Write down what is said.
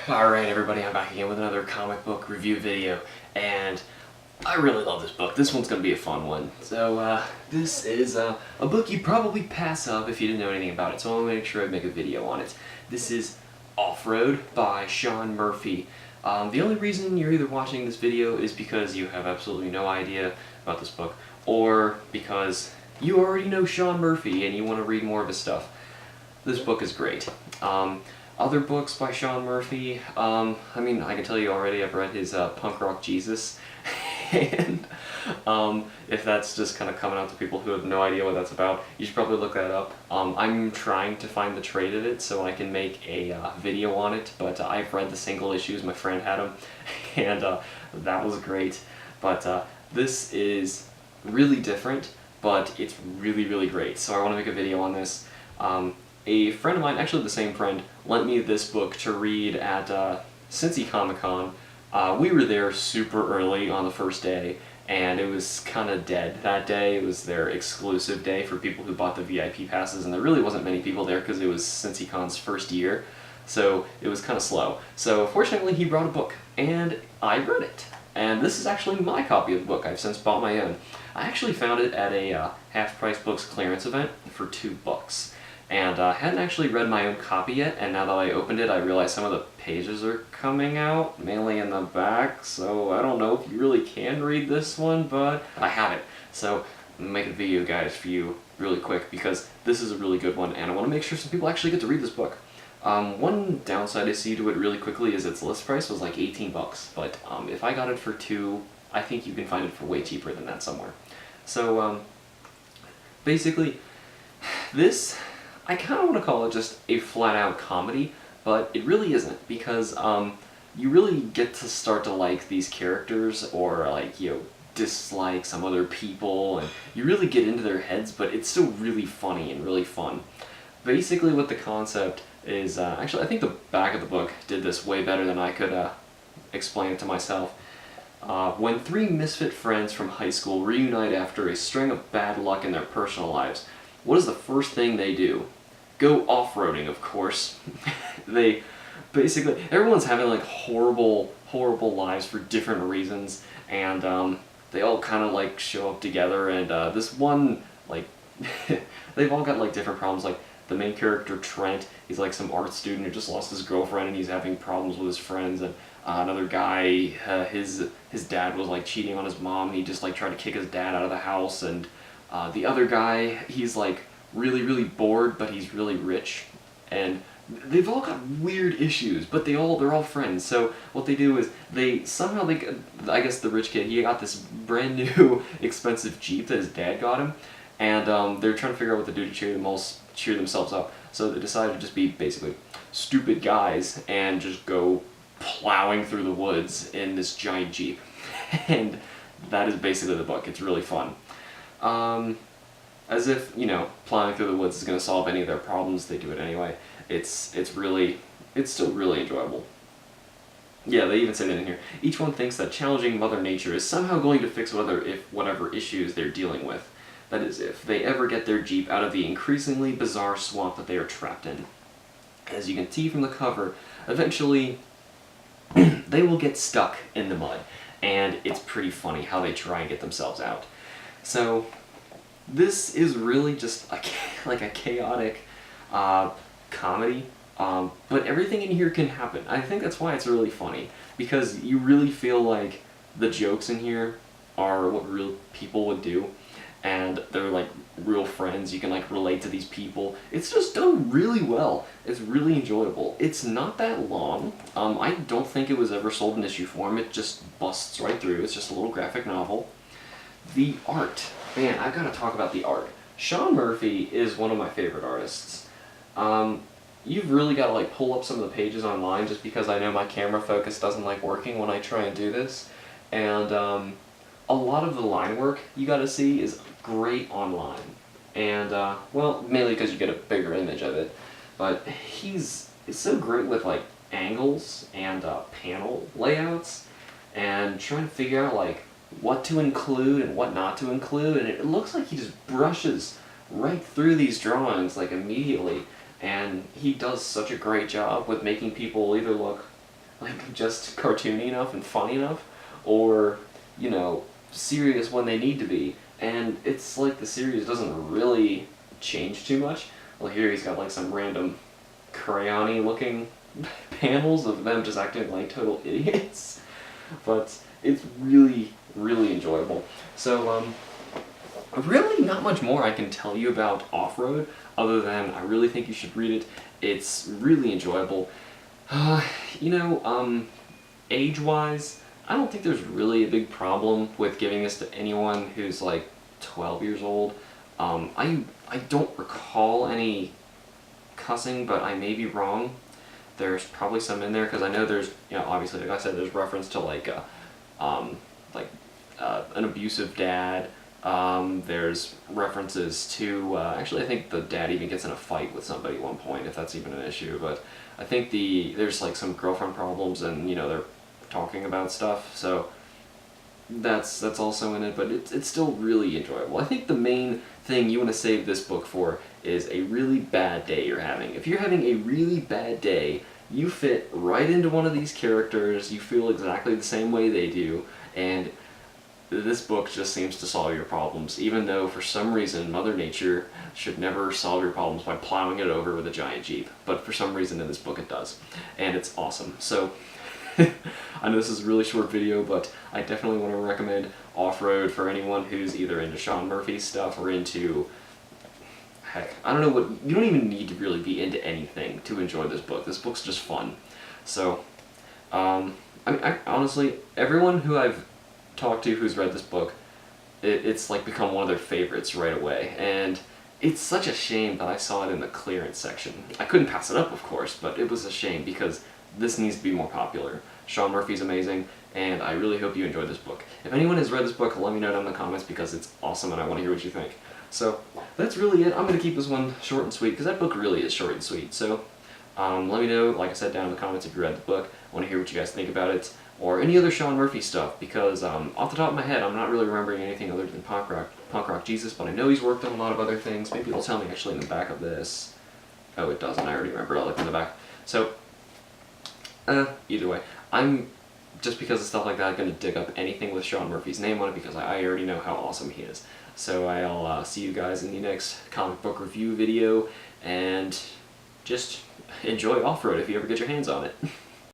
Alright everybody, I'm back again with another comic book review video, and I really love this book. This one's going to be a fun one. So, this is a book you'd probably pass up if you didn't know anything about it, so I'll make sure I make a video on it. This is Off-Road by Sean Murphy. The only reason you're either watching this video is because you have absolutely no idea about this book, or because you already know Sean Murphy and you want to read more of his stuff. This book is great. Other books by Sean Murphy, I mean, I can tell you already, I've read his Punk Rock Jesus, and if that's just kind of coming out to people who have no idea what that's about, you should probably look that up. I'm trying to find the trade of it so I can make a video on it, but I've read the single issues, my friend had them, and that was great. But this is really different, but it's really, really great, so I want to make a video on this. A friend of mine, actually the same friend, lent me this book to read at Cincy Comic Con. We were there super early on the first day, and it was kind of dead that day. It was their exclusive day for people who bought the VIP passes, and there really wasn't many people there because it was CincyCon's first year, so it was kind of slow. So fortunately he brought a book, and I read it. And this is actually my copy of the book. I've since bought my own. I actually found it at a half-price books clearance event for $2. And I hadn't actually read my own copy yet, and now that I opened it I realized some of the pages are coming out, mainly in the back, so I don't know if you really can read this one, but I have it. So I'm gonna make a video, guys, for you really quick, because this is a really good one, and I want to make sure some people actually get to read this book. One downside I see to it really quickly is its list price was like $18, but if I got it for $2, I think you can find it for way cheaper than that somewhere. So basically, this, I kind of want to call it just a flat-out comedy, but it really isn't, because you really get to start to like these characters, or like, you know, dislike some other people, and you really get into their heads, but it's still really funny and really fun. Basically what the concept is, actually I think the back of the book did this way better than I could explain it to myself. When three misfit friends from high school reunite after a string of bad luck in their personal lives, what is the first thing they do? Go off-roading, of course. They basically, everyone's having like horrible lives for different reasons, and they all kind of like show up together, and this one, like, they've all got like different problems. Like the main character, Trent, he's like some art student who just lost his girlfriend and he's having problems with his friends, and another guy, his dad was like cheating on his mom, he just like tried to kick his dad out of the house, and the other guy, he's like really bored, but he's really rich, and they've all got weird issues, but they're all friends. So what they do is I guess the rich kid, he got this brand new expensive Jeep that his dad got him, and they're trying to figure out what to do to cheer themselves up. So they decided to just be basically stupid guys and just go plowing through the woods in this giant Jeep. And that is basically the book. It's really fun. As if, you know, plowing through the woods is going to solve any of their problems, they do it anyway. It's still really enjoyable. Yeah, they even said it in here. Each one thinks that challenging Mother Nature is somehow going to fix whatever issues they're dealing with. That is, if they ever get their Jeep out of the increasingly bizarre swamp that they are trapped in. As you can see from the cover, eventually they will get stuck in the mud, and it's pretty funny how they try and get themselves out. So this is really just like a chaotic comedy, but everything in here can happen. I think that's why it's really funny, because you really feel like the jokes in here are what real people would do, and they're like real friends. You can like relate to these people. It's just done really well. It's really enjoyable. It's not that long. I don't think it was ever sold in issue form. It just busts right through. It's just a little graphic novel. The art. Man, I've got to talk about the art. Sean Murphy is one of my favorite artists. You've really got to like pull up some of the pages online, just because I know my camera focus doesn't like working when I try and do this. And a lot of the line work you got to see is great online. And, well, mainly because you get a bigger image of it. But it's so great with like angles and panel layouts, and trying to figure out like what to include and what not to include, and it looks like he just brushes right through these drawings like immediately, and he does such a great job with making people either look like just cartoony enough and funny enough, or, you know, serious when they need to be. And it's like the series doesn't really change too much. Well, here he's got like some random crayon-y looking panels of them just acting like total idiots. But it's really, really enjoyable. So, really not much more I can tell you about Off-Road, other than I really think you should read it. It's really enjoyable. You know, age-wise, I don't think there's really a big problem with giving this to anyone who's like 12 years old. I don't recall any cussing, but I may be wrong. There's probably some in there, because I know there's, you know, obviously, like I said, there's reference to like an abusive dad. There's references to, actually I think the dad even gets in a fight with somebody at one point, if that's even an issue, but I think there's like some girlfriend problems, and, you know, they're talking about stuff, so that's also in it, but it's still really enjoyable. I think the main thing you want to save this book for is a really bad day you're having. If you're having a really bad day, you fit right into one of these characters, you feel exactly the same way they do, and this book just seems to solve your problems, even though for some reason Mother Nature should never solve your problems by plowing it over with a giant Jeep. But for some reason in this book it does. And it's awesome. So, I know this is a really short video, but I definitely want to recommend Off-Road for anyone who's either into Sean Murphy's stuff or into... heck, I don't know what... You don't even need to really be into anything to enjoy this book. This book's just fun. So, I mean, honestly, everyone who I've talked to who's read this book, it's like become one of their favorites right away, and it's such a shame that I saw it in the clearance section. I couldn't pass it up, of course, but it was a shame because this needs to be more popular. Sean Murphy's amazing, and I really hope you enjoyed this book. If anyone has read this book, let me know down in the comments because it's awesome and I want to hear what you think. So, that's really it. I'm going to keep this one short and sweet because that book really is short and sweet. So, let me know, like I said, down in the comments if you read the book. I want to hear what you guys think about it, or any other Sean Murphy stuff, because off the top of my head, I'm not really remembering anything other than Punk Rock Jesus, but I know he's worked on a lot of other things. Maybe it'll tell me actually in the back of this. Oh, it doesn't. I already remember it. I'll look in the back. So, either way, I'm, just because of stuff like that, going to dig up anything with Sean Murphy's name on it because I already know how awesome he is. So I'll see you guys in the next comic book review video, and just enjoy Off-Road if you ever get your hands on it.